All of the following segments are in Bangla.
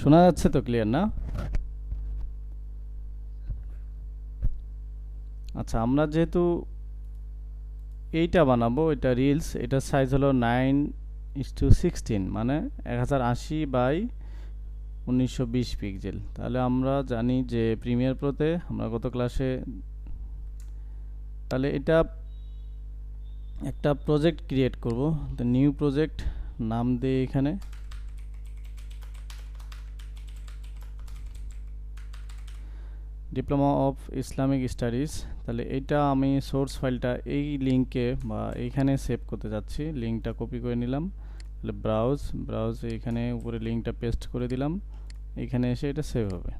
শোনা যাচ্ছে তো ক্লিয়ার না? আচ্ছা, আমরা যেহেতু এইটা বানাবো, এটা রিলস, এটার সাইজ হলো 9:16, মানে 1080 বাই 1920 পিক্সেল। তাহলে আমরা জানি যে প্রিমিয়ার প্রোতে আমরা গত ক্লাসে, তাহলে এটা একটা প্রজেক্ট ক্রিয়েট করব। তো নিউ প্রজেক্ট নাম দিয়ে এখানে ডিপ্লোমা অফ ইসলামিক স্টাডিজ। তাহলে এটা আমি সোর্স ফাইলটা এই লিঙ্কে বা এইখানে সেভ করতে যাচ্ছি। লিঙ্কটা কপি করে নিলাম, তাহলে ব্রাউজ এখানে উপরে লিঙ্কটা পেস্ট করে দিলাম, এখানে এসে এটা সেভ হবে।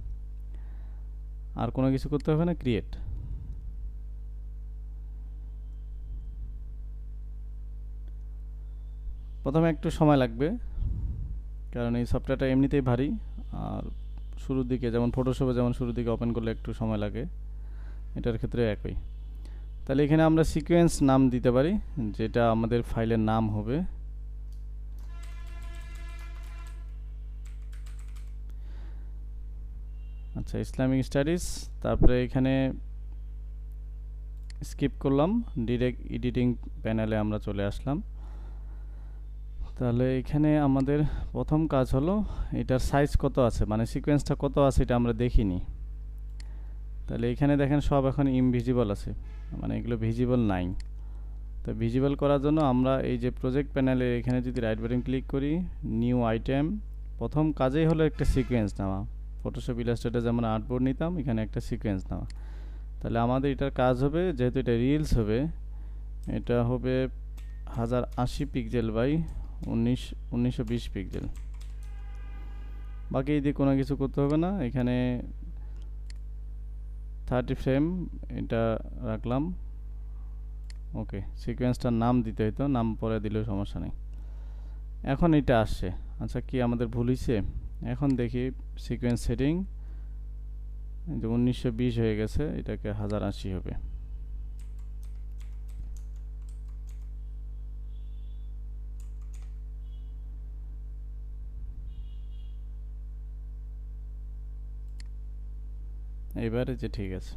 আর কোনো কিছু করতে হবে না, ক্রিয়েট। প্রথমে একটু সময় লাগবে, কারণ এই সফটওয়্যারটা এমনিতেই ভারী। আর শুরুর দিকে যেমন ফটোশপে যেমন শুরুর দিকে ওপেন করলে একটু সময় লাগে, এটার ক্ষেত্রে একই। তাহলে এখানে আমরা সিকোয়েন্স নাম দিতে পারি, যেটা আমাদের ফাইলের নাম হবে। আচ্ছা, ইসলামিক স্টাডিজ। তারপরে এখানে স্কিপ করলাম, ডিরেক্ট এডিটিং প্যানেলে আমরা চলে আসলাম। তাহলে এখানে আমাদের প্রথম কাজ হলো এটার সাইজ কত আছে, মানে সিকোয়েন্সটা কত আছে এটা আমরা দেখিনি। তাহলে এখানে দেখেন সব এখন ইনভিজিবল আছে, মানে এগুলো ভিজিবল নাই। তো ভিজিবল করার জন্য আমরা এই যে প্রজেক্ট প্যানেলে এখানে যদি রাইট বাটন ক্লিক করি, নিউ আইটেম, প্রথম কাজেই হলো একটা সিকোয়েন্স নেওয়া। ফটোশপ ইলাস্ট্রেটর যেমন আর্টবোর্ড নিতাম, এখানে একটা সিকোয়েন্স নেওয়া। তাহলে আমাদের এটার কাজ হবে, যেহেতু এটা রিলস হবে, এটা হবে 1080 বাই 1920 পিক্সেল। বাকি এই দিয়ে কোনো কিছু করতে হবে না। এখানে 30 ফ্রেম এটা রাখলাম। ওকে, সিকোয়েন্সটার নাম দিতে হইতো, নাম পরে দিলেও সমস্যা নেই। এখন এটা আসছে। আচ্ছা, কি আমাদের ভুল হয়েছে? এখন দেখি সিকোয়েন্স সেটিং, যে 1920 হয়ে গেছে, এটাকে 1080 হবে। এবারে যে ঠিক আছে,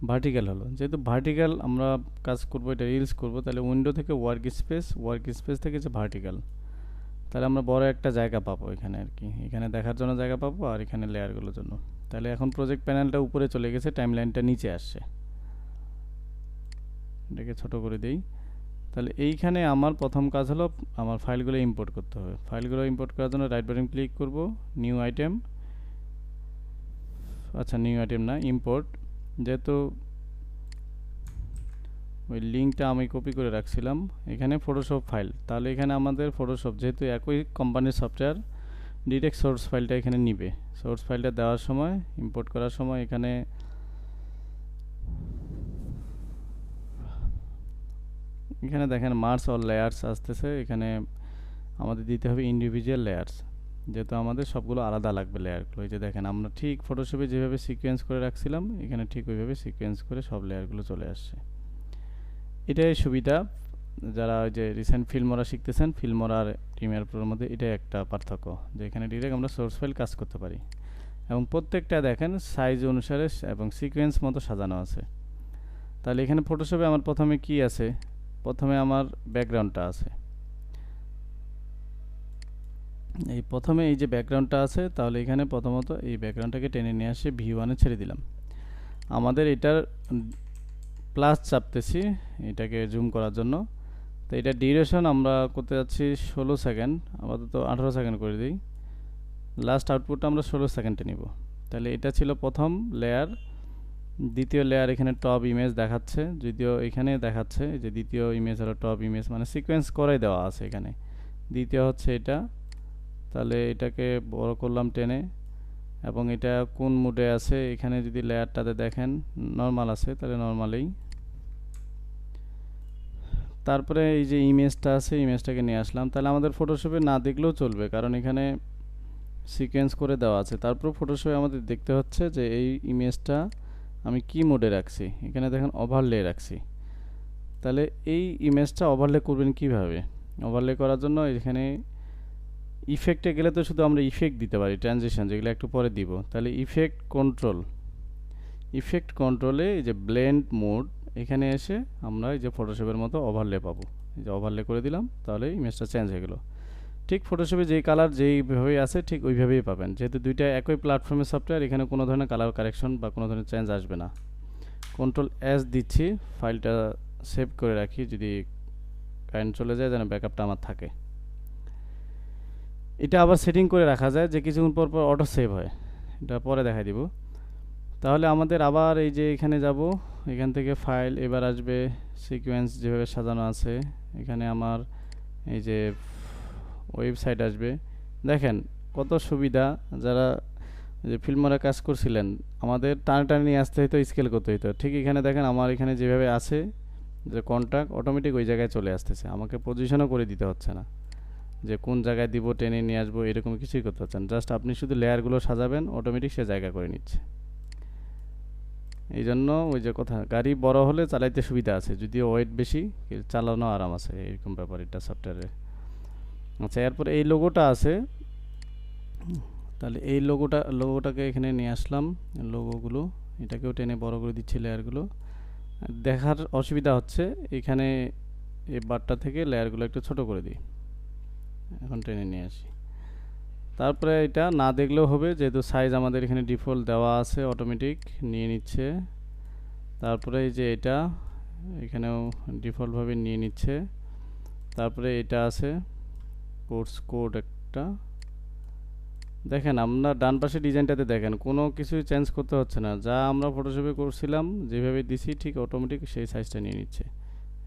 ভার্টিক্যাল হলো। যেহেতু ভার্টিক্যাল আমরা কাজ করব, এটা রিলস করব, তাহলে উইন্ডো থেকে ওয়ার্ক স্পেস থেকে যে ভার্টিক্যাল, তাহলে আমরা বড় একটা জায়গা পাবো এখানে আর কি। এখানে দেখার জন্য জায়গা পাবো, আর এখানে লেয়ারগুলোর জন্য। তাহলে এখন প্রজেক্ট প্যানেলটা উপরে চলে গেছে, টাইমলাইনটা নিচে আসছে। এটাকে ছোট করে দেই। তাহলে এইখানে আমার প্রথম কাজ হলো আমার ফাইলগুলো ইম্পোর্ট করতে হবে। ফাইলগুলো ইম্পোর্ট করার জন্য রাইট বাটন ক্লিক করব, নিউ আইটেম, আচ্ছা নিউ আইটেম না, ইম্পোর্ট। যেহেতু ওই লিঙ্কটা আমি কপি করে রাখছিলাম, এখানে ফটোশপ ফাইল, তাহলে এখানে আমাদের ফটোশপ যেহেতু একই কোম্পানির সফটওয়্যার, ডিরেক্ট সোর্স ফাইলটা এখানে নিবে। সোর্স ফাইলটা দেওয়ার সময়, ইম্পোর্ট করার সময় এখানে দেখেন মার্জ অল লেয়ার্স আসতেছে। এখানে আমাদের দিতে হবে ইন্ডিভিজুয়াল লেয়ার্স, যেহেতু আমাদের সবগুলো আলাদা লাগবে লেয়ারগুলো। এই যে দেখেন আমরা ঠিক ফটোশপে যেভাবে সিকোয়েন্স করে রাখছিলাম, এখানে ঠিক ওইভাবে সিকোয়েন্স করে সব লেয়ারগুলো চলে আসছে। এটাই সুবিধা, যারা ওই যে রিসেন্ট ফিল্মোরা শিখতেছেন, ফিল্মোরা আর প্রিমিয়ার প্রোর মধ্যে এটাই একটা পার্থক্য, যে এখানে ডিরেক্ট আমরা সোর্স ফাইল কাজ করতে পারি। এবং প্রত্যেকটা দেখেন সাইজ অনুসারে এবং সিকোয়েন্স মতো সাজানো আছে। তাহলে এখানে ফটোশপে আমার প্রথমে কি আছে, প্রথমে আমার ব্যাকগ্রাউন্ডটা আছে। এই প্রথমে এই যে ব্যাকগ্রাউন্ডটা আছে, তাহলে এখানে প্রথমত এই ব্যাকগ্রাউন্ডটাকে টেনে নিয়ে আসে V1-এ ছেড়ে দিলাম। আমাদের এটার প্লাস চাপতেছি এটাকে জুম করার জন্য। তো এটা ডিউরেশন আমরা করতে যাচ্ছি 16 সেকেন্ড, আপাতত 18 সেকেন্ড করে দিই। লাস্ট আউটপুটটা আমরা 16 সেকেন্ডে নিব। তাহলে এটা ছিল প্রথম লেয়ার। দ্বিতীয় লেয়ার এখানে টপ ইমেজ দেখাচ্ছে, যদিও এখানে দেখাচ্ছে যে দ্বিতীয় ইমেজ হলো টপ ইমেজ, মানে সিকোয়েন্স করাই দেওয়া আছে এখানে। দ্বিতীয় হচ্ছে এটা, তাহলে এটাকে বড় করলাম টেনে, এবং এটা কোন মুডে আছে এখানে যদি লেয়ারটাতে দেখেন নর্মাল আছে, তাহলে নর্মালেই। তারপরে এই যে ইমেজটা আছে, ইমেজটাকে নিয়ে আসলাম। তাহলে আমাদের ফটোশপে না দেখলেও চলবে, কারণ এখানে সিকোয়েন্স করে দেওয়া আছে। তারপর ফটোশপে আমাদের দেখতে হচ্ছে যে এই ইমেজটা আমি কি মোডে রাখছি। এখানে দেখেন ওভারলে রাখছি। তাহলে এই ইমেজটা ওভারলে করবেন কিভাবে? ওভারলে করার জন্য এখানে ইফেক্টে গেলে তো শুধু আমরা ইফেক্ট দিতে পারি, ট্রানজিশন যেগুলো একটু পরে দিব। তাহলে ইফেক্ট কন্ট্রোলে এই যে ব্লেন্ড মোড, এখানে এসে আমরা এই যে ফটোশপের মতো ওভারলে পাবো। এই যে ওভারলে করে দিলাম, তাহলে ইমেজটা চেঞ্জ হয়ে গেল। ঠিক ফটোশপে যেই কালার যেইভাবে আছে ঠিক ওইভাবেই পাবেন, যেহেতু দুইটা একই প্ল্যাটফর্মের সফটওয়্যার, এখানে কোনো ধরনের কালার কারেকশন বা কোনো ধরনের চেঞ্জ আসবে না। কন্ট্রোল এস দিচ্ছি, ফাইলটা সেভ করে রাখি, যদি কারেন্ট চলে যায় যেন ব্যাকআপটা আমার থাকে। এটা আবার সেটিং করে রাখা যায় যে কিছুক্ষণ পর পর অটো সেভ হয়, এটা পরে দেখাই দিব। তাহলে আমাদের আবার এই যে এখানে যাব, এখান থেকে ফাইল এবার আসবে সিকোয়েন্স যেভাবে সাজানো আছে, এখানে আমার এই যে ওয়েবসাইট আসবে। দেখেন কত সুবিধা, যারা যে ফিল্মরা কাজ করছিলেন আমাদের টানে টানে নিয়ে আসতে হতো, স্কেল করতে হতো। ঠিক এখানে দেখেন আমার এখানে যেভাবে আছে যে কন্ট্যাক্ট অটোমেটিক ওই জায়গায় চলে আসতেছে, আমাকে পজিশনও করে দিতে হচ্ছে না যে কোন জায়গায় দিব, টেনে নিয়ে আসবো, এরকম কিছুই করতে হচ্ছে না। জাস্ট আপনি শুধু লেয়ারগুলো সাজাবেন, অটোমেটিক সে জায়গা করে নিচ্ছে। এই জন্য ওই যে কথা, গাড়ি বড় হলে চালাইতে সুবিধা আছে, যদিও ওয়েট বেশি, চালানো আরাম আছে, এরকম ব্যাপার এটা সফটওয়্যারে। আচ্ছা, এরপর এই লোগোটা আছে, তাহলে এই লোগোটাকে এখানে নিয়ে আসলাম, লোগোগুলো এটাকেও টেনে বড় করে দিচ্ছি লেয়ারগুলো। দেখার অসুবিধা হচ্ছে এখানে এই বারটা থেকে লেয়ারগুলো একটু ছোট করে দিই, এখন টেনে নিয়ে আসি। তারপরে এটা না দেখলেও হবে, যেহেতু সাইজ আমাদের এখানে ডিফল্ট দেওয়া আছে, অটোমেটিক নিয়ে নিচ্ছে। তারপরে এই যে এটা এখানেও ডিফল্টভাবে নিয়ে নিচ্ছে। তারপরে এটা আছে কোর্স কোড একটা, দেখেন আমরা ডান পাশে ডিজাইনটাতে দেখেন কোনো কিছুই চেঞ্জ করতে হচ্ছে না, যা আমরা ফটোশপে করছিলাম যেভাবে দিছি ঠিক অটোমেটিক সেই সাইজটা নিয়ে নিচ্ছে।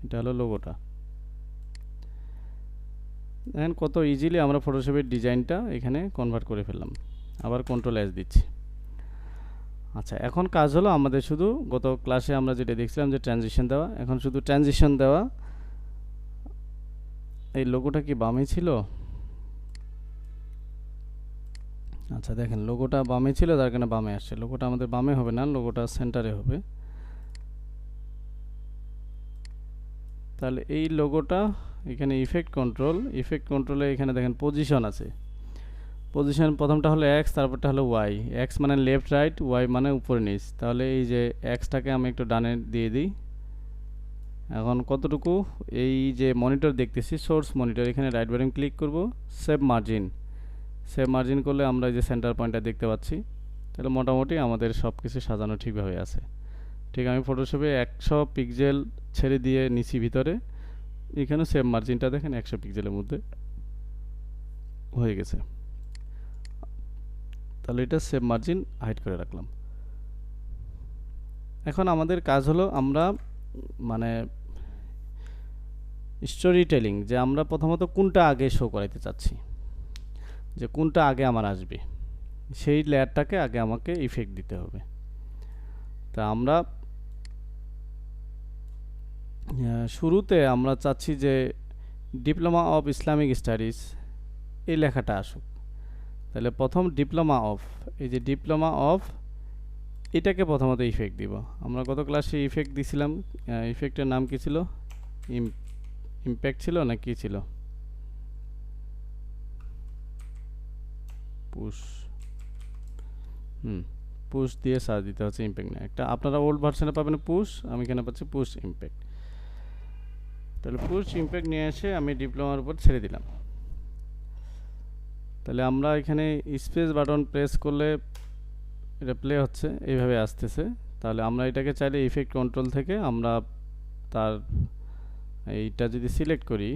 এটা হলো লোগোটা। দেখেন কত ইজিলি আমরা ফটোশপের ডিজাইনটা এখানে কনভার্ট করে ফেললাম। আবার কন্ট্রোল এস দিচ্ছি। আচ্ছা, এখন কাজ হলো আমাদের শুধু গত ক্লাসে আমরা যেটা দেখছিলাম যে ট্রানজিশন দেওয়া, এখন শুধু ট্রানজিশন দেওয়া। এই লোগোটা কি বামে ছিল? আচ্ছা দেখেন লোগোটা বামে ছিল, তার কারণে বামে আসছে। লোগোটা আমাদের বামে হবে না, লোগোটা সেন্টারে হবে। তাহলে এই লোগোটা এখানে ইফেক্ট কন্ট্রোলে এখানে দেখেন পজিশন আছে। পজিশন প্রথমটা হলো এক্স, তারপরটা হলো ওয়াই। এক্স মানে লেফট রাইট, ওয়াই মানে উপরে নিচ। তাহলে এই যে এক্সটাকে আমি একটু ডানে দিয়ে দিই। এখন কতটুকু, এই যে মনিটর দেখতেছি সোর্স মনিটর, এখানে রাইট বাটন ক্লিক করব, সেভ মার্জিন করলে আমরা এই যে সেন্টার পয়েন্টটা দেখতে পাচ্ছি। তাহলে মোটামুটি আমাদের সব কিছু সাজানো ঠিকভাবে আছে। ঠিক আমি ফটোশপে 100 পিক্সেল ছেড়ে দিয়ে নিচি ভিতরে, এখানে সেভ মার্জিনটা দেখেন 100 পিক্সেলের মধ্যে হয়ে গেছে। তাহলে এটা সেভ মার্জিন হাইড করে রাখলাম। এখন আমাদের কাজ হলো আমরা মানে স্টোরি টেলিং, যে আমরা প্রথমত কোনটা আগে শো করাইতে চাচ্ছি, যে কোনটা আগে আমার আসবে, সেই লেয়ারটাকে আগে আমাকে ইফেক্ট দিতে হবে। তা আমরা শুরুতে আমরা চাচ্ছি যে ডিপ্লোমা অফ ইসলামিক স্টাডিজ এই লেখাটা আসুক। তাহলে প্রথম ডিপ্লোমা অফ, এই যে ডিপ্লোমা অফ, এটাকে প্রথমত ইফেক্ট দিব। আমরা গত ক্লাসে ইফেক্ট দিছিলাম, ইফেক্টের নাম কি ছিল? ইমপ্যাক্ট ছিল না কি ছিল? পুশ দিয়ে সার্চ দিতে হচ্ছে, ইমপ্যাক্ট না। একটা আপনারা ওল্ড ভার্সনে পাবেন পুশ, আমি এখানে পাচ্ছি পুশ ইমপ্যাক্ট। তাহলে পুশ ইমপ্যাক্ট নিয়ে এসে আমি ডিপ্লোমার উপর ছেড়ে দিলাম। তাহলে আমরা এখানে স্পেস বাটন প্রেস করলে এটা প্লে হচ্ছে, এইভাবে আসতেছে। তাহলে আমরা এটাকে চাইলে ইফেক্ট কন্ট্রোল থেকে আমরা তার এইটা যদি সিলেক্ট করি,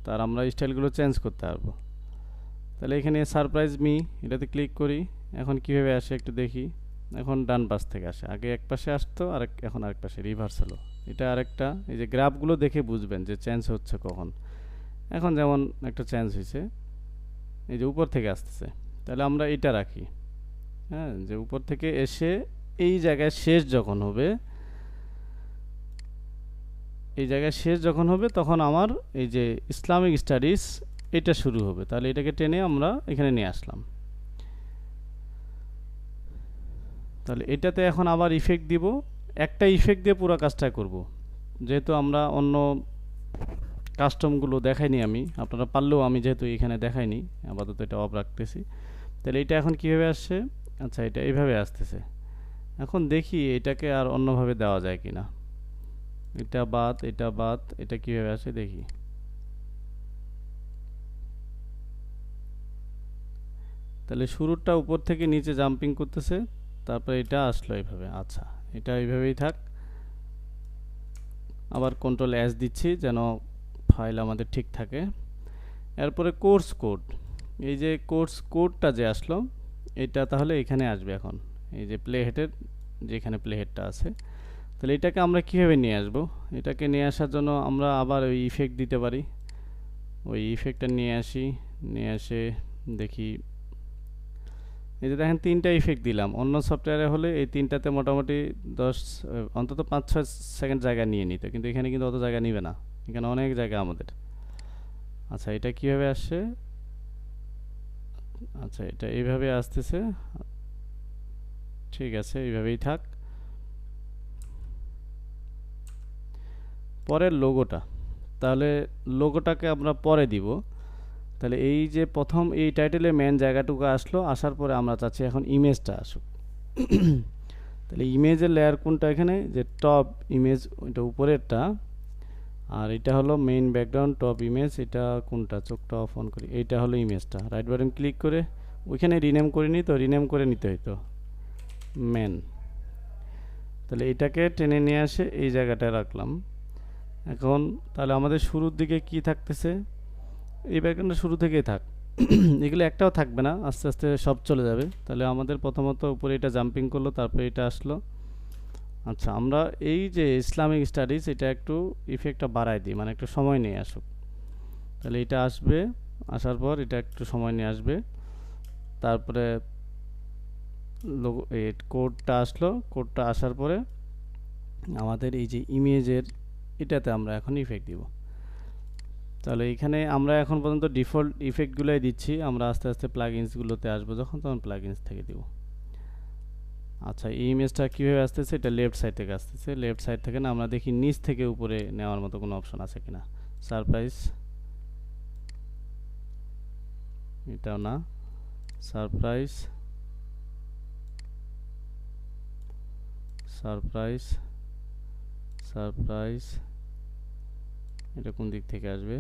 তার আমরা স্টাইলগুলো চেঞ্জ করতে পারবো। তাহলে এখানে সারপ্রাইজ মি এটাতে ক্লিক করি, এখন কিভাবে আসে একটু দেখি। এখন ডান পাশ থেকে আসে, আগে এক পাশে আসতো আর এখন আরেক পাশে রিভার্স হলো। এটা আরেকটা, এই যে গ্রাফগুলো দেখে বুঝবেন যে চেঞ্জ হচ্ছে কখন। এখন যেমন একটা চেঞ্জ হয়েছে, এই যে উপর থেকে আসতেছে, তাহলে আমরা এটা রাখি। হ্যাঁ, যে উপর থেকে এসে এই জায়গায় শেষ যখন হবে, তখন আমার এই যে ইসলামিক স্টাডিজ এটা শুরু হবে। তাহলে এটাকে টেনে আমরা এখানে নিয়ে আসলাম। তাহলে এটাতে এখন আবার ইফেক্ট দিব, একটা ইফেক্ট দিয়ে পুরো কাজটা করব। যেহেতু আমরা অন্য কাস্টমগুলো দেখাইনি আমি, আপনারা পারলেও, আমি যেহেতু এখানে দেখাইনি আপাতত এটা অফ রাখতেছি। তাহলে এটা এখন কীভাবে আসছে? আচ্ছা, এটা এইভাবে আসতেছে। এখন দেখি এটাকে আর অন্যভাবে দেওয়া যায় কিনা। এটা বাদ, এটা বাদ, এটা কীভাবে আসে দেখি। তাহলে শুরুটা উপর থেকে নিচে জাম্পিং করতেছে, তারপরে এটা আসলো এইভাবে। আচ্ছা, এটা এইভাবেই থাক। আবার কন্ট্রোল এস দিচ্ছি যেন ফাইল আমাদের ঠিক থাকে। এরপরে কোর্স কোড, এই যে কোর্স কোডটা যে আসলো এটা তাহলে এখানে আসবে। এখন এই যে প্লে হেডের, যেখানে প্লে হেডটা আছে, তাহলে এটাকে আমরা কীভাবে নিয়ে আসব? এটাকে নিয়ে আসার জন্য আমরা আবার ওই ইফেক্ট দিতে পারি। ওই ইফেক্টটা নিয়ে আসি, নিয়ে এসে দেখি, এই যে দেখেন 3টা ইফেক্ট দিলাম। অন্য সফটওয়্যারে হলে এই 3টাতে মোটামুটি 10 অন্তত 5-6 সেকেন্ড জায়গা নিয়ে নিত, কিন্তু এখানে কিন্তু অত জায়গা নিবে না, এখানে অনেক জায়গা আমাদের। আচ্ছা, এটা কিভাবে আসছে? আচ্ছা, এটা এইভাবে আসতেছে। ঠিক আছে, এইভাবেই থাক। পরের লোগোটা, তাহলে লোগোটাকে আমরা পরে দিব। তাহলে এই যে প্রথম এই টাইটেলে মেন জায়গাটুকু আসলো, আসার পরে আমরা চাচ্ছি এখন ইমেজটা আসুক। তাহলে ইমেজের লেয়ার কোনটা? এখানে যে টপ ইমেজ, ওইটা উপরেরটা, আর এটা হলো মেইন ব্যাকগ্রাউন্ড টপ ইমেজ। এটা কোনটা? চোখটা অফ অন করি, এইটা হলো ইমেজটা। রাইট বাটন ক্লিক করে ওইখানে রিনেম করে নিই, তো রিনেম করে নিতে হইতো মেন। তাহলে এটাকে টেনে নিয়ে আসে এই জায়গাটায় রাখলাম। এখন তাহলে আমাদের শুরুর দিকে কি থাকতেছে? এই ব্যাকগ্রাউন্ডটা শুরু থেকেই থাক। এগুলো একটাও থাকবে না, আস্তে আস্তে সব চলে যাবে। তাহলে আমাদের প্রথমত উপরে এটা জাম্পিং করলো, তারপরে এটা আসলো। আচ্ছা, আমরা এই যে ইসলামিক স্টাডিজ, এটা একটু ইফেক্টটা বাড়াই দিই, মানে একটু সময় নিয়ে আসুক। তাহলে এটা আসবে, আসার পর এটা একটু সময় নিয়ে আসবে। তারপরে এই কোডটা আসলো, কোডটা আসার পরে আমাদের এই যে ইমেজের এটাতে আমরা এখন ইফেক্ট দিব। তাহলে এখানে আমরা এখন পর্যন্ত ডিফল্ট ইফেক্টগুলোই দিচ্ছি, আমরা আস্তে আস্তে প্লাগইনসগুলোতে আসবো যখন, তখন প্লাগইনস থেকে দিব। আচ্ছা, এই ইমেজটা কীভাবে আসতেছে? এটা লেফট সাইড থেকে আসতেছে। লেফট সাইড থেকে না, আমরা দেখি নিচ থেকে উপরে নেওয়ার মতো কোনো অপশন আছে কিনা। সারপ্রাইজ, এটাও না। সারপ্রাইজ, সারপ্রাইজ, সারপ্রাইজ, এটা কোন দিক থেকে আসবে?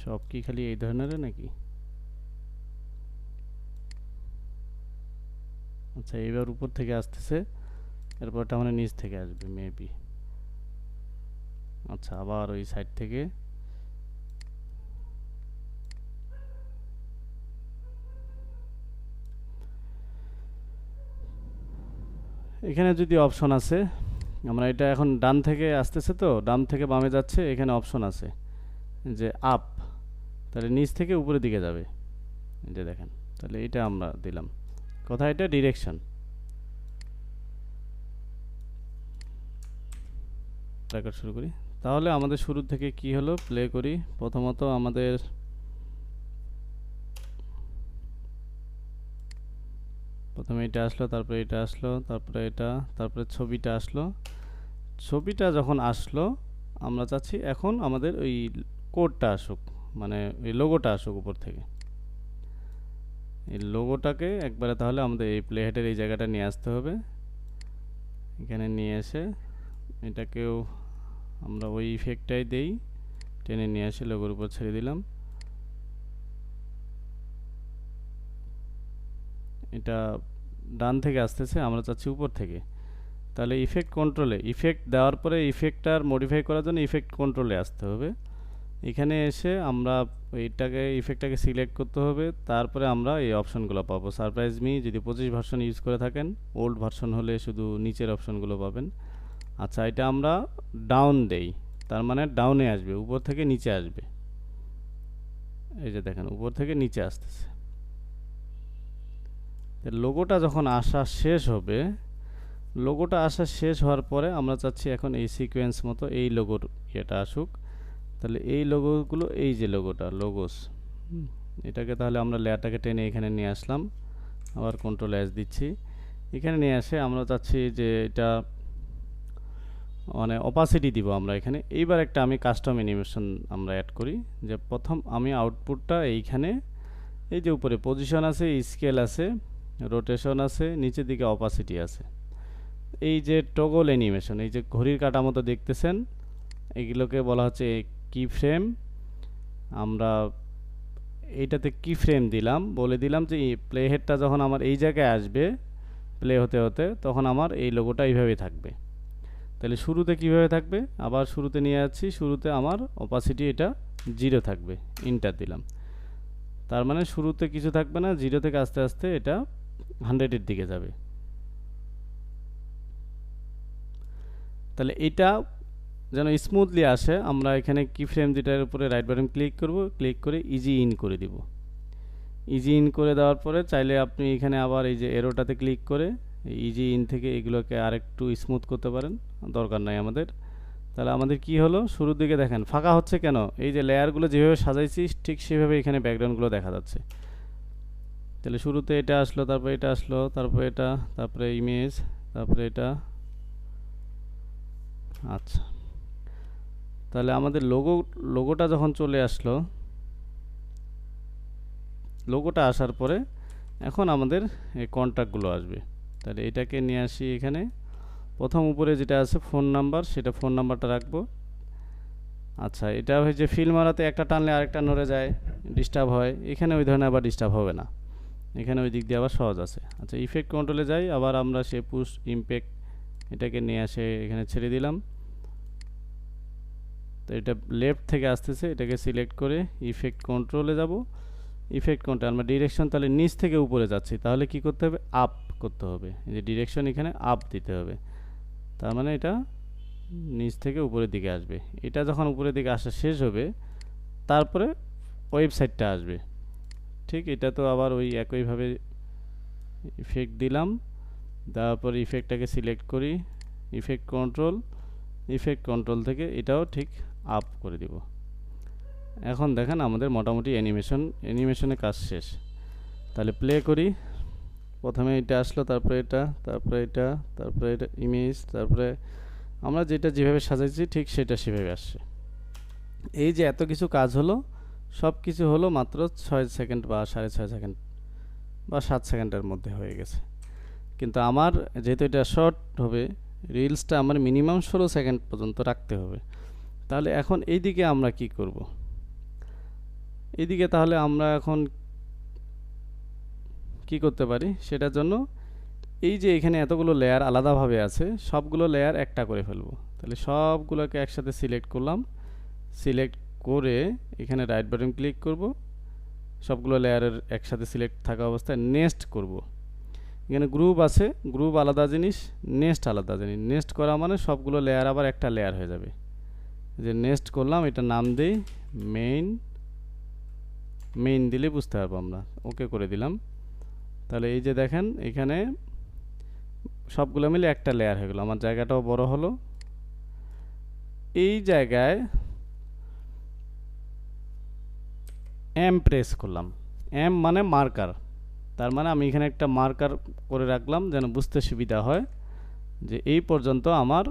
সব কি খালি এই ধরনের নাকি? আচ্ছা, এবার উপর থেকে আসতেছে, এরপরটা মানে নিচ থেকে আসবে মেবি। আচ্ছা, আবার ওই সাইড থেকে। এখানে যদি অপশন আছে, আমরা এটা এখন ডান থেকে আসতেছে, তো ডান থেকে বামে যাচ্ছে, এখানে অপশন আছে যে আপ, তাহলে নিচ থেকে উপরের দিকে যাবে, এই যে দেখেন। তাহলে এটা আমরা দিলাম, কোথায়? এটা ডিরেকশন। রেকর্ড শুরু করি। তাহলে আমাদের শুরু থেকে কি হলো, প্লে করি। প্রথমত আমাদের প্রথমে এটা আসলো, তারপরে এটা আসলো, তারপরে এটা, তারপরে ছবিটা আসলো। ছবিটা যখন আসলো, আমরা চাচ্ছি এখন আমাদের ওই কোডটা আসুক, মানে ওই লোগোটা আসুক উপর থেকে। এই লোগোটাকে একবারে তাহলে আমাদের এই প্লে হেডের এই জায়গাটা নিয়ে আসতে হবে। এখানে নিয়ে এসে এটাকেও আমরা ওই ইফেক্টটাই দেই, টেনে নিয়ে এসে লোগোর উপর ছেড়ে দিলাম। এটা ডান থেকে আসতেছে, আমরা চাচ্ছি উপর থেকে। তাহলে ইফেক্ট কন্ট্রোলে, ইফেক্ট দেওয়ার পরে ইফেক্টটার মডিফাই করার জন্য ইফেক্ট কন্ট্রোলে আসতে হবে। এখানে এসে আমরা এইটাকে ইফেক্টটাকে সিলেক্ট করতে হবে, তারপরে আমরা এই অপশনগুলো পাবো। সারপ্রাইজ মি যদি 25 ভার্সন ইউজ করে থাকেন, ওল্ড ভার্সন হলে শুধু নিচের অপশনগুলো পাবেন। আচ্ছা, এটা আমরা ডাউন দেই, তার মানে ডাউনে আসবে, উপর থেকে নিচে আসবে। এই যে দেখেন, উপর থেকে নিচে আসতেছে। লোগোটা যখন আসা শেষ হবে, লোগোটা আসা শেষ হওয়ার পরে আমরা চাচ্ছি এখন এই সিকোয়েন্স মতো এই লোগোর ইয়েটা আসুক। তাহলে এই লোগোগুলো, এই যে লোগোটা, লোগোস, এটাকে তাহলে আমরা লেয়ারটাকে টেনে এখানে নিয়ে আসলাম, আবার কন্ট্রোল এস দিচ্ছি, এখানে নিয়ে আসে আমরা চাচ্ছি যে এটা মানে অপাসিটি দিব আমরা এখানে। এইবার একটা আমি কাস্টম অ্যানিমেশন আমরা অ্যাড করি, যে প্রথম আমি আউটপুটটা এইখানে এই যে উপরে পজিশন আছে, স্কেল আছে, রোটেশন আছে, নিচের দিকে অপাসিটি আছে, এই যে টগল অ্যানিমেশন, এই যে ঘড়ির কাটা মতো দেখতেছেন, এগুলোকে বলা হচ্ছে কি ফ্রেম। আমরা এইটাতে কি ফ্রেম দিলাম, বলে দিলাম যে প্লে হেডটা যখন আমার এই জায়গায় আসবে প্লে হতে হতে, তখন আমার এই লোগোটা এইভাবেই থাকবে। তাহলে শুরুতে কিভাবে থাকবে, আবার শুরুতে নিয়ে যাচ্ছি, শুরুতে আমার অপাসিটি এটা 0 থাকবে, ইন্টার দিলাম, তার মানে শুরুতে কিছু থাকবে না, 0 থেকে আস্তে আস্তে এটা 100-এর দিকে যাবে। তাহলে এটা যেন স্মুথলি আসে, আমরা এখানে কি ফ্রেম যেটার উপরে রাইট বাটন ক্লিক করব, ক্লিক করে ইজি ইন করে দিব। ইজি ইন করে দেওয়ার পরে চাইলে আপনি এখানে আবার এই যে এরোটাতে ক্লিক করে ইজি ইন থেকে এগুলোকে আরেকটু স্মুথ করতে পারেন, দরকার নাই আমাদের। তাহলে আমাদের কি হলো, শুরুর দিকে দেখেন ফাঁকা হচ্ছে কেন, এই যে লেয়ারগুলো যেভাবে সাজাইছি ঠিক সেভাবে এখানে ব্যাকগ্রাউন্ডগুলো দেখা যাচ্ছে। তাহলে শুরুতে এটা আসলো, তারপরে এটা আসলো, তারপরে এটা, তারপরে ইমেজ, তারপরে এটা। আচ্ছা, তাহলে আমাদের লোগোটা যখন চলে আসলো, লোগোটা আসার পরে এখন আমাদের এই কন্ট্যাক্টগুলো আসবে। তাহলে এটাকে নিয়ে আসি এখানে, প্রথম উপরে যেটা আছে ফোন নাম্বার, সেটা ফোন নাম্বারটা রাখবো। আচ্ছা, এটা হয়েছে ফিল মারাতে একটা টানলে আরেকটা নড়ে যায়, ডিস্টার্ব হয়, এখানে ওই ধরনের আবার ডিস্টার্ব হবে না, এখানে ওই দিক দিয়ে আবার সহজ আছে। আচ্ছা, ইফেক্ট কন্ট্রোলে যাই, আবার আমরা সে পুশ ইমপ্যাক্ট এটাকে নিয়ে আসে এখানে ছেড়ে দিলাম। তো এটা লেফট থেকে আসতেছে, এটাকে সিলেক্ট করে ইফেক্ট কন্ট্রোলে যাব, ইফেক্ট কন্ট্রোল আমরা ডিরেকশন তাহলে নিচ থেকে উপরে যাচ্ছি, তাহলে কি করতে হবে, আপ করতে হবে, এই যে ডিরেকশন এখানে আপ দিতে হবে, তার মানে এটা নিচ থেকে উপরের দিকে আসবে। এটা যখন উপরের দিকে আসা শেষ হবে, তারপরে ওয়েবসাইটটা আসবে। ঠিক, এটা তো আবার ওই একইভাবে ইফেক্ট দিলাম, তারপর ইফেক্টটাকে সিলেক্ট করি, ইফেক্ট কন্ট্রোল থেকে এটাও ঠিক আপ করে দিব। এখন দেখেন আমাদের মোটামুটি অ্যানিমেশনের কাজ শেষ। তাহলে প্লে করি, প্রথমে এটা আসলো, তারপরে এটা, তারপরে এটা, তারপরে এটা ইমেজ, তারপরে আমরা যেটা যেভাবে সাজাইছি ঠিক সেটা সেভাবে আসছে। এই যে এত কিছু কাজ হলো, সব কিছু হলো মাত্র 6 সেকেন্ড বা 6.5 সেকেন্ড বা 7 সেকেন্ডের মধ্যে হয়ে গেছে। কিন্তু আমার যেহেতু এটা শর্ট হবে, রিলসটা আমার মিনিমাম 16 সেকেন্ড পর্যন্ত রাখতে হবে। তাহলে এখন এইদিকে আমরা কি করব, এইদিকে তাহলে আমরা এখন কি করতে পারি, সেটার জন্য এই যে এখানে এতগুলো লেয়ার আলাদাভাবে আছে, সবগুলো লেয়ার একটা করে ফেলবো। তাহলে সবগুলোকে একসাথে সিলেক্ট করলাম, সিলেক্ট করে এখানে রাইট বাটন ক্লিক করব, সবগুলো লেয়ারের একসাথে সিলেক্ট থাকা অবস্থায় নেস্ট করব। এখানে গ্রুপ আছে, গ্রুপ আলাদা জিনিস, নেস্ট আলাদা জিনিস। নেস্ট করা মানে সবগুলো লেয়ার আবার একটা লেয়ার হয়ে যাবে। যে নেস্ট করলাম, এটা নাম দেই মেইন দিলে বুঝতে পারবো আমরা, ওকে করে দিলাম। তাহলে এই যে দেখেন এখানে সবগুলো মিলে একটা লেয়ার হয়ে গেল, আমার জায়গাটাও বড় হলো। এই জায়গায় এম প্রেস করলাম, এম মানে মার্কার, তার মানে আমি এখানে একটা মার্কার করে রাখলাম যেন বুঝতে সুবিধা হয় যে এই পর্যন্ত আমার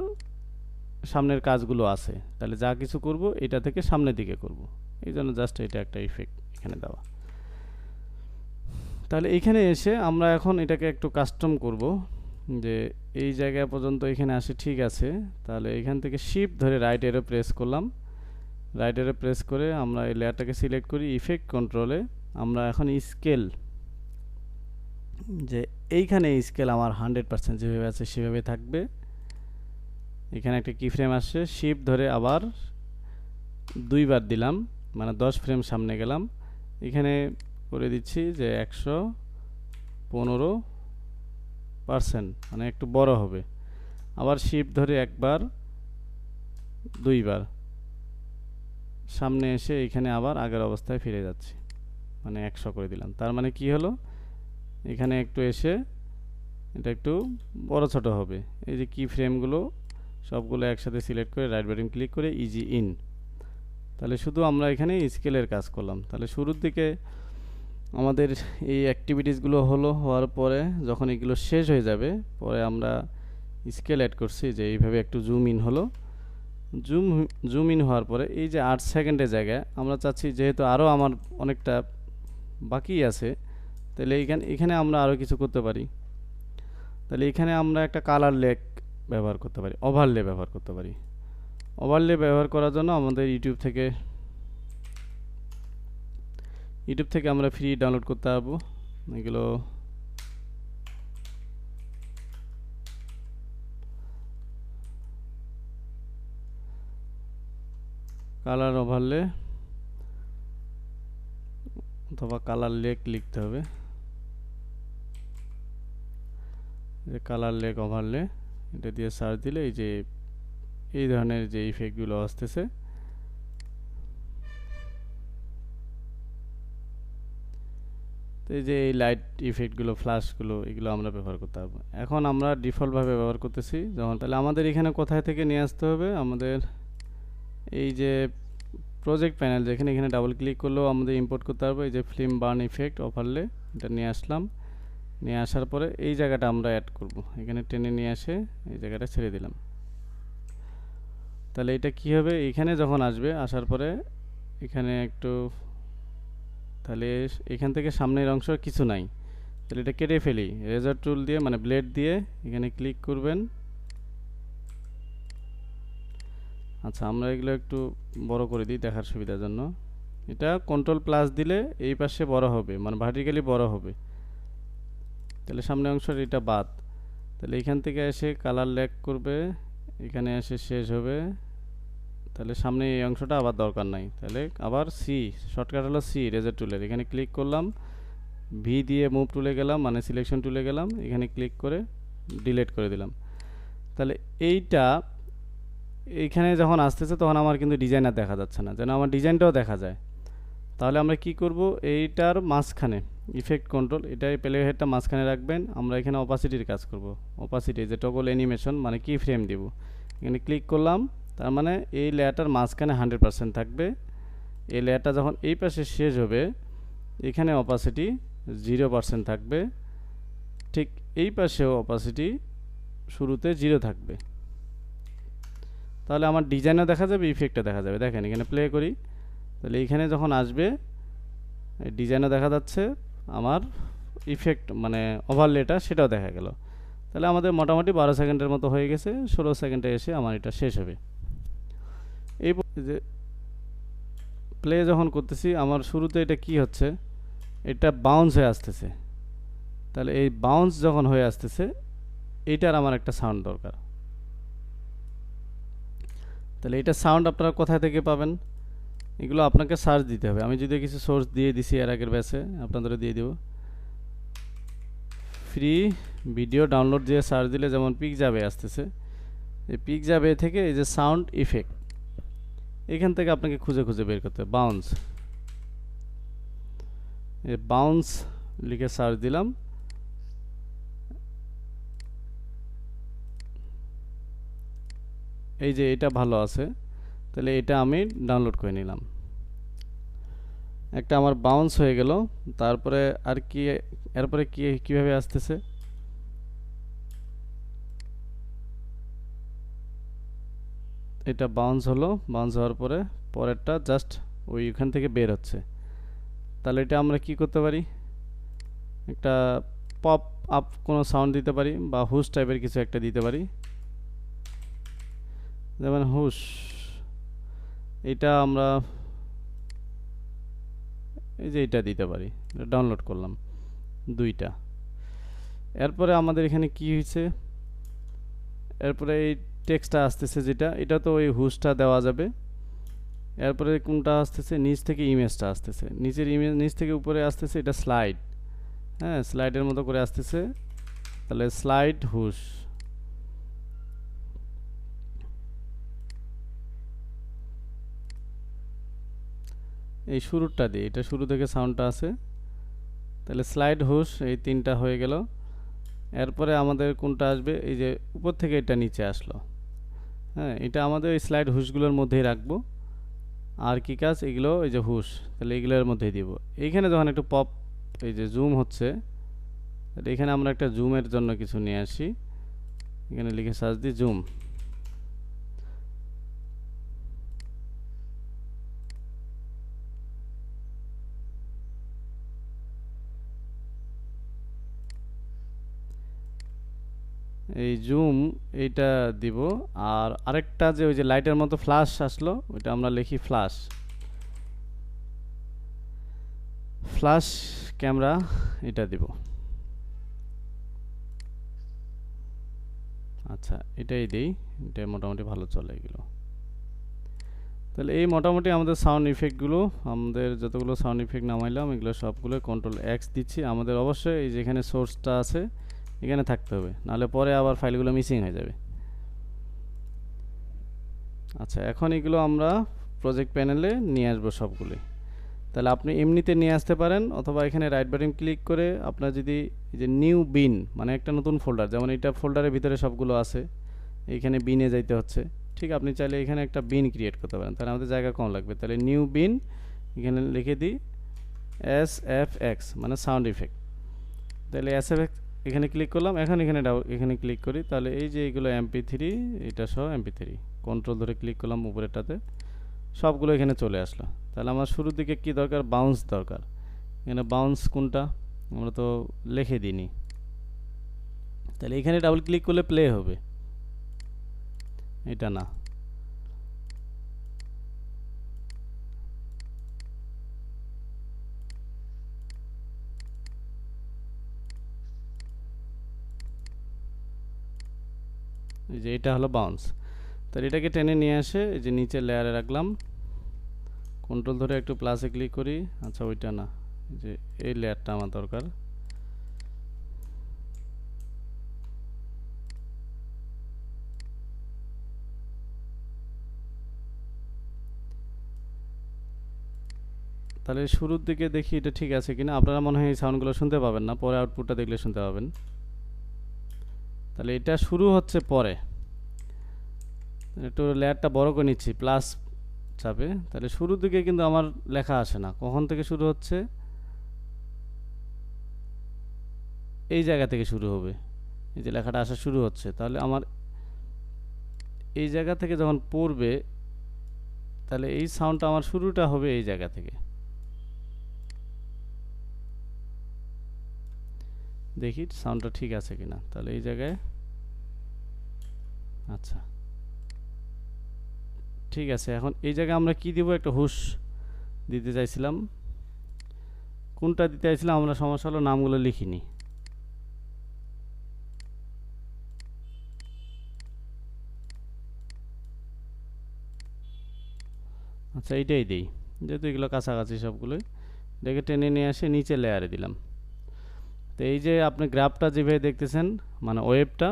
সামনের কাজগুলো আছে। তাহলে যা কিছু করব এটা থেকে সামনের দিকে করব, এই জন্য জাস্ট এটা একটা ইফেক্ট এখানে দেওয়া। তাহলে এখানে এসে আমরা এখন এটাকে একটু কাস্টম করব, যে এই জায়গা পর্যন্ত এখানে আসে, ঠিক আছে। তাহলে এখান থেকে শিফট ধরে রাইট এরো প্রেস করলাম, রাইট এরো প্রেস করে আমরা এই লেয়ারটাকে সিলেক্ট করি, ইফেক্ট কন্ট্রোলে আমরা এখন স্কেল, যে এইখানে স্কেল আমার 100% যেভাবে আছে সেভাবে থাকবে। এখানে একটা কি ফ্রেম আসছে, শিফট ধরে আবার 2বার দিলাম, মানে 10 ফ্রেম সামনে গেলাম, এখানে করে দিচ্ছি যে 115%, মানে একটু বড় হবে। আবার শিফট ধরে একবার 2বার সামনে এসে এখানে আবার আগের অবস্থায় ফিরে যাচ্ছি, মানে 100 করে দিলাম। তার মানে কি হলো, এখানে একটু এসে এটা একটু বড় ছোট হবে। এই যে কি ফ্রেমগুলো সবগুলো একসাথে সিলেক্ট করে রাইট বাটন ক্লিক করে ইজি ইন, তাহলে শুধু আমরা এখানে স্কেলের কাজ করলাম। তাহলে শুরুর দিকে আমাদের এই অ্যাক্টিভিটিসগুলো হওয়ার পরে যখন এগুলো শেষ হয়ে যাবে, পরে আমরা স্কেল অ্যাড করছি যে এইভাবে একটু জুম ইন হলো। জুম ইন হওয়ার পরে এই যে 8 সেকেন্ডের জায়গায় আমরা চাচ্ছি যেহেতু আরও আমার অনেকটা বাকি আছে, তাহলে এখানে আমরা আরও কিছু করতে পারি। তাহলে এখানে আমরা একটা কালার লেক ব্যবহার করতে পারি, ওভারলে ব্যবহার করতে পারি। ওভারলে ব্যবহার করার জন্য আমাদের ইউটিউব থেকে আমরা ফ্রি ডাউনলোড করতে পারবো এগুলো। কালার ওভারলে অথবা কালার লেক লিখতে হবে, যে কালার লেক ওভারলে এটা দিয়ে সার্চ দিলে এই যে এই ধরনের যে ইফেক্টগুলো আসতেছে, তো এই যে এই লাইট ইফেক্টগুলো, ফ্ল্যাশগুলো, এগুলো আমরা ব্যবহার করতে পারবো। এখন আমরা ডিফল্টভাবে ব্যবহার করতেছি যখন, তাহলে আমাদের এখানে কোথায় থেকে নিয়ে আসতে হবে, আমাদের এই যে প্রজেক্ট প্যানেল, যেখানে এখানে ডাবল ক্লিক করলেও আমাদের ইম্পোর্ট করতে পারবো। এই যে ফিল্ম বার্ন ইফেক্ট ওভারলে, এটা নিয়ে আসলাম। নিয়ে আসার পরে এই জায়গাটা আমরা অ্যাড করব, এখানে টেনে নিয়ে এসে এই জায়গাটা ছেড়ে দিলাম। তাহলে এটা কি হবে, এখানে যখন আসবে, আসার পরে এখানে একটু, তাহলে এখান থেকে সামনের অংশ কিছু নাই, তাহলে এটা কেটে ফেলি। রেজার টুল দিয়ে মানে ব্লেড দিয়ে এখানে ক্লিক করবেন। আচ্ছা, আমরা এগুলো একটু বড় করে দিই দেখার সুবিধার জন্য। এটা কন্ট্রোল প্লাস দিলে এই পাশে বড় হবে, মানে ভার্টিক্যালি বড় হবে। তাহলে সামনের অংশটা এটা বাদ। তাহলে এখান থেকে এসে কালার লেক করবে, এখানে এসে শেষ হবে। তাহলে সামনে এই অংশটা আবার দরকার নাই। তাহলে আবার সি, শর্টকাট হলো সি রেজার টুলের, এখানে ক্লিক করলাম, ভি দিয়ে মুভ টুলে গেলাম, মানে সিলেকশন টুলে গেলাম, এখানে ক্লিক করে ডিলিট করে দিলাম। তাহলে এইটা এইখানে যখন আসতেছে তখন আমার কিন্তু ডিজাইনার দেখা যাচ্ছে না, যেন আমার ডিজাইনটাও দেখা যায়। তাহলে আমরা কি করব, এইটার মাঝখানে ইফেক্ট কন্ট্রোল, এটাই প্লে হেডটা মাঝখানে রাখবেন। আমরা এখানে অপাসিটির কাজ করব, অপাসিটি যে টগল অ্যানিমেশন মানে কি ফ্রেম দিব, এখানে ক্লিক করলাম। তার মানে এই লেয়ারটার মাঝখানে 100% থাকবে। এই লেয়ারটা যখন এই পাশে শেষ হবে, এখানে অপাসিটি 0% থাকবে। ঠিক এই পাশেও অপাসিটি শুরুতে 0 থাকবে। তাহলে আমার ডিজাইনও দেখা যাবে, ইফেক্টটা দেখা যাবে। দেখেন এখানে প্লে করি, তাহলে এইখানে যখন আসবে ডিজাইনও দেখা যাচ্ছে, আমার ইফেক্ট মানে ওভারলেটা সেটাও দেখা গেল। তাহলে আমাদের মোটামুটি 12 সেকেন্ডের মতো হয়ে গেছে। 16 সেকেন্ডে এসে আমার এটা শেষ হবে। এই যে প্লে যখন করতেছি, আমার শুরুতে এটা কি হচ্ছে, এটা বাউন্স হয়ে আসতেছে। তাহলে এই বাউন্স যখন হয়ে আসতেছে, এইটার আমার একটা সাউন্ড দরকার। তাহলে এটা সাউন্ড আপনারা কোথা থেকে পাবেন, এগুলো আপনাকে সার্চ দিতে হবে। আমি যদি কিছু সোর্স দিয়ে দিছি এর আগের ব্যাচে, আপনাদের দিয়ে দেব। ফ্রি ভিডিও ডাউনলোড দিয়ে সার্চ দিলে যেমন পিকজাবে আসতেছে, এই পিকজাবে থেকে এই যে সাউন্ড ইফেক্ট, এখান থেকে আপনাকে খুঁজে খুঁজে বের করতে হবে। বাউন্স, এই বাউন্স লিখে সার্চ দিলাম, এই যে এটা ভালো আছে, তাহলে এটা আমি ডাউনলোড করে নিলাম। একটা আমার বাউন্স হয়ে গেল। তারপরে আর কি, এরপরে কিভাবে আসতেছে, এটা বাউন্স হলো, বাউন্স হওয়ার পরে পরেরটা জাস্ট ওইখান থেকে বের হচ্ছে। তাহলে এটা আমরা কি করতে পারি, একটা পপ আপ কোনো সাউন্ড দিতে পারি, বা হুশ টাইপের কিছু একটা দিতে পারি, যেমন হুশ। এটা আমরা এই যে এটা দিতে পারি, ডাউনলোড করলাম দুইটা। এরপরে আমাদের এখানে কি হয়েছে, এরপরে এই টেক্সটটা আসতেছে যেটা, এটা তো ওই হুশটা দেওয়া যাবে। এরপরে কোনটা আসতেছে, নিচ থেকে ইমেজটা আসতেছে, নিচের ইমেজ নিচ থেকে উপরে আসতেছে, এটা স্লাইড, হ্যাঁ স্লাইডের মতো করে আসতেছে। তাহলে স্লাইড হুশ, এই শুরুটা দিই, এটা শুরু থেকে সাউন্ডটা আছে। তাহলে স্লাইড হুশ, এই তিনটা হয়ে গেল। এরপরে আমাদের কোনটা আসবে, এই যে উপর থেকে এটা নিচে আসলো, হ্যাঁ এটা আমাদের এই স্লাইড হুশগুলোর মধ্যেই রাখবো। আর কি কাজ এগুলো, এই যে হুশ, তাহলে এগুলোর মধ্যে দিব। এইখানে যখন একটু পপ, এই যে জুম হচ্ছে, তাহলে এখানে আমরা একটা জুমের জন্য কিছু নিয়ে আসি, এখানে লিখে সার্চ দিই জুম। এই জুম এইটা দিব। আর আরেকটা যে ওই যে লাইটের মতো ফ্ল্যাশ আসলো, ওইটা আমরা লিখি ফ্ল্যাশ, ফ্ল্যাশ ক্যামেরা, এটা দিব। আচ্ছা, এটাই দেই, এটা মোটামুটি ভালো চলে এগুলো। তাহলে এই মোটামুটি আমাদের সাউন্ড ইফেক্টগুলো, আমাদের যতগুলো সাউন্ড ইফেক্ট নামাইলাম এগুলো সবগুলো কন্ট্রোল এক্স দিচ্ছি। আমাদের অবশ্যই এই যেখানে সোর্সটা আছে এখানে থাকতে হবে, নাহলে পরে আবার ফাইলগুলো মিসিং হয়ে যাবে। আচ্ছা, এখন এগুলো আমরা প্রজেক্ট প্যানেলে নিয়ে আসবো সবগুলোই। তাহলে আপনি এমনিতে নিয়ে আসতে পারেন, অথবা এখানে রাইট বাটন ক্লিক করে আপনার যদি এই যে নিউ বিন, মানে একটা নতুন ফোল্ডার, যেমন এটা ফোল্ডারের ভিতরে সবগুলো আছে, এইখানে বিনে যাইতে হচ্ছে, ঠিক আপনি চাইলে এখানে একটা বিন ক্রিয়েট করতে পারেন, তাহলে আমাদের জায়গা কম লাগবে। তাহলে নিউ বিন, এখানে লিখে দিই SFX, মানে সাউন্ড ইফেক্ট। তাহলে SFX এখানে ক্লিক করলাম, এখন এখানে ক্লিক করি, তাহলে এই যে এগুলো MP3, এটা সহ MP3, কন্ট্রোল ধরে ক্লিক করলাম উপরেরটাতে, সবগুলো এখানে চলে আসলো। তাহলে আমার শুরুর দিকে কি দরকার, বাউন্স দরকার। এখানে বাউন্স কোনটা আমরা তো লিখে দিইনি, তাহলে এখানে ডাবল ক্লিক করলে প্লে হবে, এটা না। এই যে এটা হলো বাউন্স। তাহলে এটাকে টেনে নিয়ে আসে এই যে নিচের লেয়ারে রাখলাম, কন্ট্রোল ধরে একটু প্লাসে ক্লিক করি। আচ্ছা, ওইটা না, যে এই লেয়ারটা আমার দরকার। তাহলে শুরুর দিকে দেখি এটা ঠিক আছে কিনা। আপনারা মনে হয় এই সাউন্ডগুলো শুনতে পাবেন না, পরে আউটপুটটা দেখলে শুনতে পাবেন। তাহলে এটা শুরু হচ্ছে পরে, একটু লেয়ারটা বড় করে নিচ্ছি প্লাস চাপে। তাহলে শুরুর দিকে কিন্তু আমার লেখা আসে না, কখন থেকে শুরু হচ্ছে, এই জায়গা থেকে শুরু হবে, এই যে লেখাটা আসা শুরু হচ্ছে। তাহলে আমার এই জায়গা থেকে যখন পড়বে, তাহলে এই সাউন্ডটা আমার শুরুটা হবে এই জায়গা থেকে। দেখি সাউন্ডটা ঠিক আছে কিনা। তাহলে এই জায়গায়, আচ্ছা ঠিক আছে। এখন এই জায়গায় আমরা কি দিব, একটা হুশ দিতে চাইছিলাম। কোনটা দিতে চাইছিলাম আমরা, সমস্যা হলো নামগুলো লিখিনি। আচ্ছা, এইটাই দিই, যেহেতু এগুলো কাছাকাছি সবগুলোই। এটাকে টেনে নিয়ে আসে নিচে লেয়ারে দিলাম। তো এই যে আপনি গ্রাফটা যেভাবে দেখতেছেন, মানে ওয়েবটা,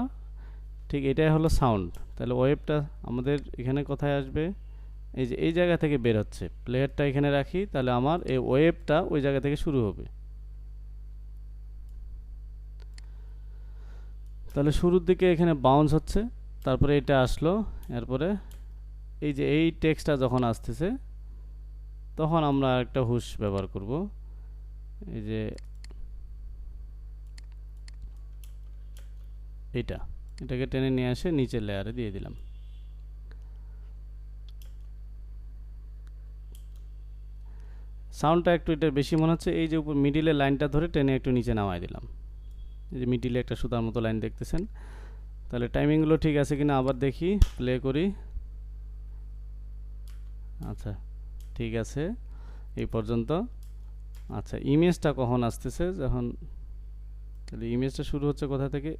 ঠিক এটাই হলো সাউন্ড। তাহলে ওয়েবটা আমাদের এখানে কোথায় আসবে, এই যে এই জায়গা থেকে বের হচ্ছে। প্লেয়ারটা এখানে রাখি, তাহলে আমার এই ওয়েবটা ওই জায়গা থেকে শুরু হবে। তাহলে শুরুর দিকে এখানে বাউন্স হচ্ছে, তারপরে এটা আসলো, এরপরে এই যে এই টেক্সটটা যখন আসতেছে, তখন আমরা একটা হুশ ব্যবহার করব। এই যে এটাকে টেনে নিয়ে আসে নিচের লেয়ারে দিয়ে দিলাম। সাউন্ডটা একটু এটা বেশি মনে হচ্ছে, এই যে উপর মিডিলের লাইনটা ধরে টেনে একটু নিচে নামাই দিলাম। এই যে মিডিলে একটা সুতার মতো লাইন দেখতেছেন। তাহলে টাইমিংগুলো ঠিক আছে কিনা আবার দেখি, প্লে করি। আচ্ছা ঠিক আছে এই পর্যন্ত। আচ্ছা, ইমেজটা কখন আসতেছে, যখন, তাহলে ইমেজটা শুরু হচ্ছে কোথা থেকে,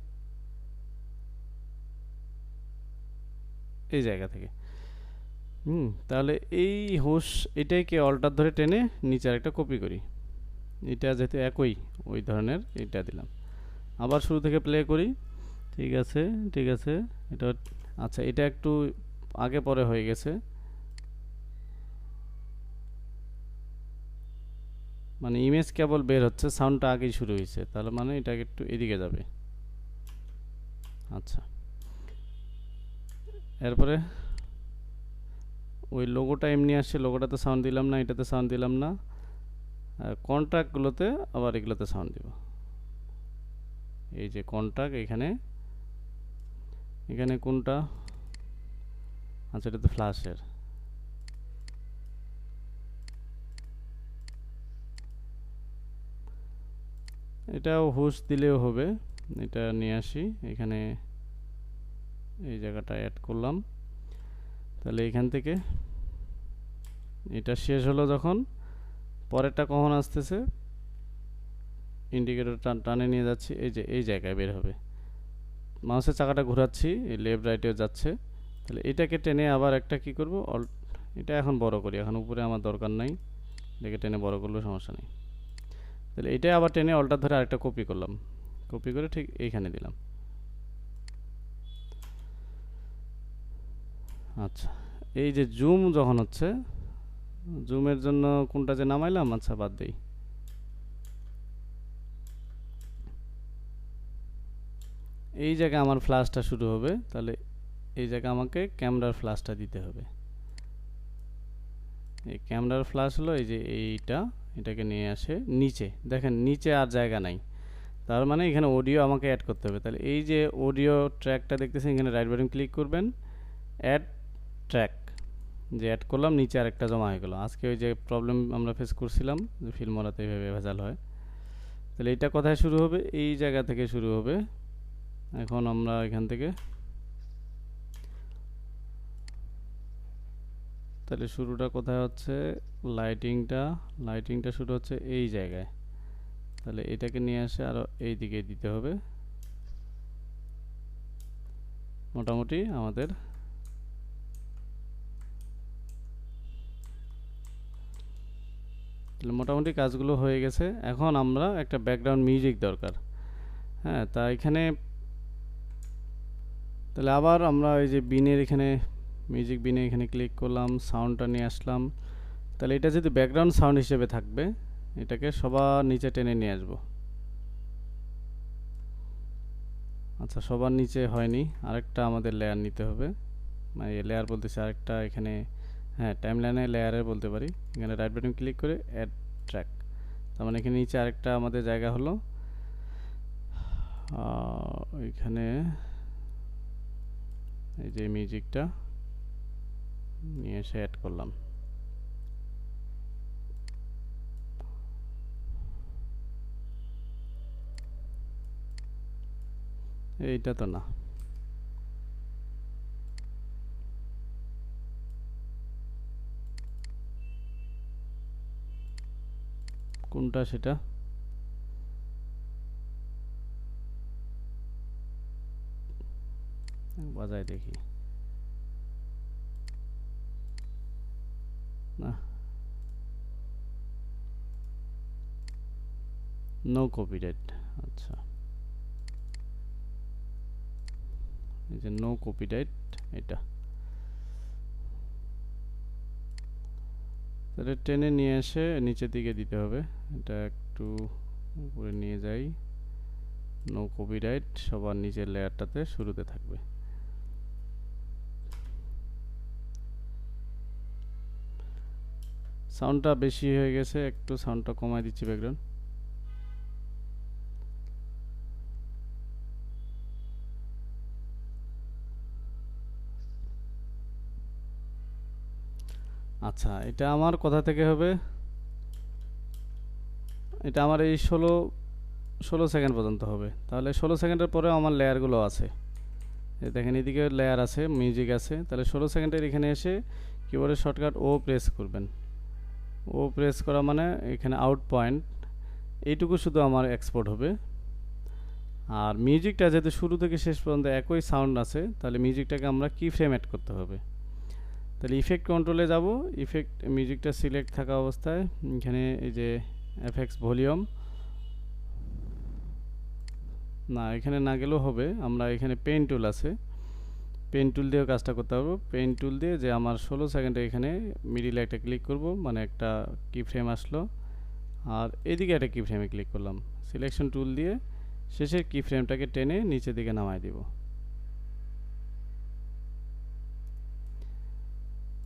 এই জায়গা থেকে। তাহলে এই হুশ এটাকে অল্টার ধরে টেনে নিচে একটা কপি করি। এটা যেহেতু একই ওই ধরনের, এটা দিলাম। আবার শুরু থেকে প্লে করি। ঠিক আছে ঠিক আছে, এটা আচ্ছা, এটা একটু আগে পরে হয়ে গেছে, মানে ইমেজ কেবল বের হচ্ছে, সাউন্ডটা আগেই শুরু হয়েছে, তাহলে মানে এটা একটু এদিকে যাবে। আচ্ছা, এরপরে ওই লোগোটা এমনি আসছে, লোগোটাতে সাউন্ড দিলাম না, এটাতে সাউন্ড দিলাম না, কন্ট্রাক্টগুলোতে আবার এগুলোতে সাউন্ড দিব। এই যে কন্ট্রাক্ট, এখানে এখানে কোনটা, আচ্ছা এটা তো ফ্ল্যাশের, এটাও হুশ দিলেও হবে। এটা নিয়ে আসি এখানে, এই জায়গাটা অ্যাড করলাম। তাহলে এখান থেকে এটা শেষ হলো, যখন পরেরটা কখন আসতেছে, ইন্ডিকেটর টানে নিয়ে যাচ্ছি, এই যে এই জায়গায় বের হবে, মাউসের চাকাটা ঘোরাচ্ছি, এই লেফট রাইটেও যাচ্ছে। তাহলে এটাকে টেনে আবার একটা কি করব, এটা এখন বড় করি, এখন উপরে আমার দরকার নাই, এটাকে টেনে বড় করলেও সমস্যা নেই। তাহলে এটাই আবার টেনে অল্টার ধরে আরেকটা কপি করলাম, কপি করে ঠিক এইখানে দিলাম। আচ্ছা, এই যে জুম যখন হচ্ছে, জুমের জন্য কোনটা যে নামাইলাম, আচ্ছা বাদ দেই। এই জায়গায় আমার ফ্ল্যাশটা শুরু হবে, তাহলে এই জায়গায় আমাকে ক্যামেরার ফ্ল্যাশটা দিতে হবে। এই ক্যামেরার ফ্ল্যাশ হলো এই যে এইটা, এটাকে নিয়ে আসে নিচে, দেখেন নিচে আর জায়গা নাই, তার মানে এখানে অডিও আমাকে অ্যাড করতে হবে। তাহলে এই যে অডিও ট্র্যাকটা দেখতেছেন, এখানে রাইট বাটন ক্লিক করবেন, অ্যাড ট্র্যাক, যে অ্যাড করলাম, নিচে আরেকটা জমা হয়ে গেল। আজকে ওই যে প্রবলেম আমরা ফেস করছিলাম যে ফিল্মরাতে এইভাবে ভেজাল হয়। তাহলে এটা কোথায় শুরু হবে, এই জায়গা থেকে শুরু হবে। এখন আমরা এখান থেকে, তাহলে শুরুটা কোথায় হচ্ছে, লাইটিংটা শুরু হচ্ছে এই জায়গায়। তাহলে এটাকে নিয়ে আসে আরও এই দিকে দিতে হবে। মোটামুটি আমাদের তাহলে মোটামুটি কাজগুলো হয়ে গেছে। এখন আমরা একটা ব্যাকগ্রাউন্ড মিউজিক দরকার, হ্যাঁ, তা এখানে তাহলে আবার আমরা এই যে বিনের এখানে মিউজিক বিনে এখানে ক্লিক করলাম, সাউন্ডটা নিয়ে আসলাম। তাহলে এটা যদি ব্যাকগ্রাউন্ড সাউন্ড হিসেবে থাকবে, এটাকে সবার নিচে টেনে নিয়ে আসবো। আচ্ছা, সবার নিচে হয়নি, আরেকটা আমাদের লেয়ার নিতে হবে, মানে লেয়ার বলতেছি আরেকটা এখানে, হ্যাঁ টাইমলাইনে লেয়ারে বলতে পারি। এখানে রাইট বাটন ক্লিক করে অ্যাড ট্র্যাক, তার মানে এখানে নিচে আরেকটা আমাদের জায়গা হলো। ওইখানে এই যে মিউজিকটা নিয়ে এসে অ্যাড করলাম। এইটা তো না, কোনটা সেটা, বাজায় দেখি, না নো কপিরাইট। আচ্ছা, এই যে নো কপিরাইট, এটা তাহলে টেনে নিয়ে এসে নিচের দিকে দিতে হবে। এটা একটু উপরে নিয়ে যাই, নো কপিরাইট সবার নিচের লেয়ারটাতে শুরুতে থাকবে। সাউন্ডটা বেশি হয়ে গেছে, একটু সাউন্ডটা কমাই দিচ্ছি ব্যাকগ্রাউন্ড। আচ্ছা, এটা আমার কোথা থেকে হবে, এটা আমার এই 16 সেকেন্ড পর্যন্ত হবে। তাহলে 16 সেকেন্ডের পরে আমার লেয়ারগুলো আছে, দেখেন এদিকে লেয়ার আছে, মিউজিক আছে। তাহলে 16 সেকেন্ডের এখানে এসে কিবোর্ডের শর্টকাট ও প্রেস করবেন। ও প্রেস করা মানে এখানে আউট পয়েন্ট, এইটুকু শুধু আমার এক্সপোর্ট হবে। আর মিউজিকটা যেহেতু শুরু থেকে শেষ পর্যন্ত একই সাউন্ড আছে, তাহলে মিউজিকটাকে আমরা কি ফ্রেম অ্যাড করতে হবে। তাহলে ইফেক্ট কন্ট্রোলে যাব, ইফেক্ট মিউজিকটা সিলেক্ট থাকা অবস্থায় এখানে এই যে এফএক্স ভলিউম, না এখানে না গেলেও হবে, আমরা এখানে পেন টুল আছে, পেন টুল দিয়েও কাজটা করতে হবে। পেন টুল দিয়ে যে আমার 16 সেকেন্ডে এখানে মিডিলে একটা ক্লিক করব, মানে একটা কি ফ্রেম আসলো, আর এদিকে একটা কি ফ্রেমে ক্লিক করলাম, সিলেকশন টুল দিয়ে শেষের কি ফ্রেমটাকে টেনে নিচের দিকে নামায় দিব।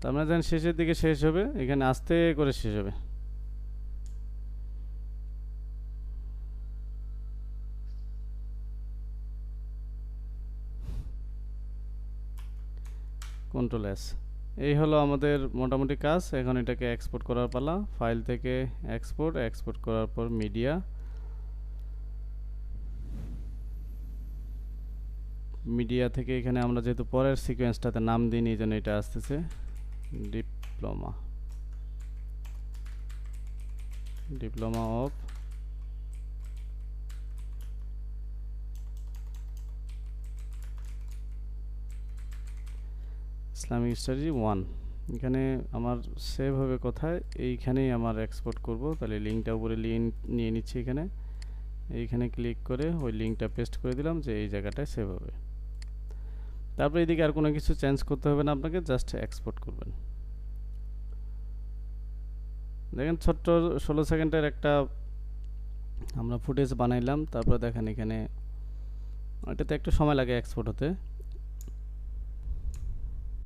আমরা জানি শেষের দিকে শেষ হবে, এখানে আস্তে করে শেষ হবে। Control S. এই হলো আমাদের মোটামুটি কাজ। এখন এটাকে এক্সপোর্ট করার পালা। ফাইল থেকে এক্সপোর্ট করার পর মিডিয়া থেকে এখানে আমরা যেহেতু পরের সিকোয়েন্সটাতে নাম দিইনি, এই জন্য এটা আসতেছে ডিপ্লোমা অফ ইসলামিক স্টাডি 1। এখানে আমার সেভ হবে কোথায়, এইখানেই আমার এক্সপোর্ট করব। তাহলে লিঙ্কটা উপরে নিয়ে নিচ্ছি, এইখানে ক্লিক করে ওই লিঙ্কটা পেস্ট করে দিলাম যে এই জায়গাটায় সেভ হবে। তারপর এদিকে আর কোনো কিছু চেঞ্জ করতে হবে না আপনাকে, জাস্ট এক্সপোর্ট করবেন। দেখেন ছোট্ট 16 সেকেন্ডের একটা আমরা ফুটেজ বানাইলাম। তারপর দেখেন এখানে এটাতে একটু সময় লাগে এক্সপোর্ট হতে।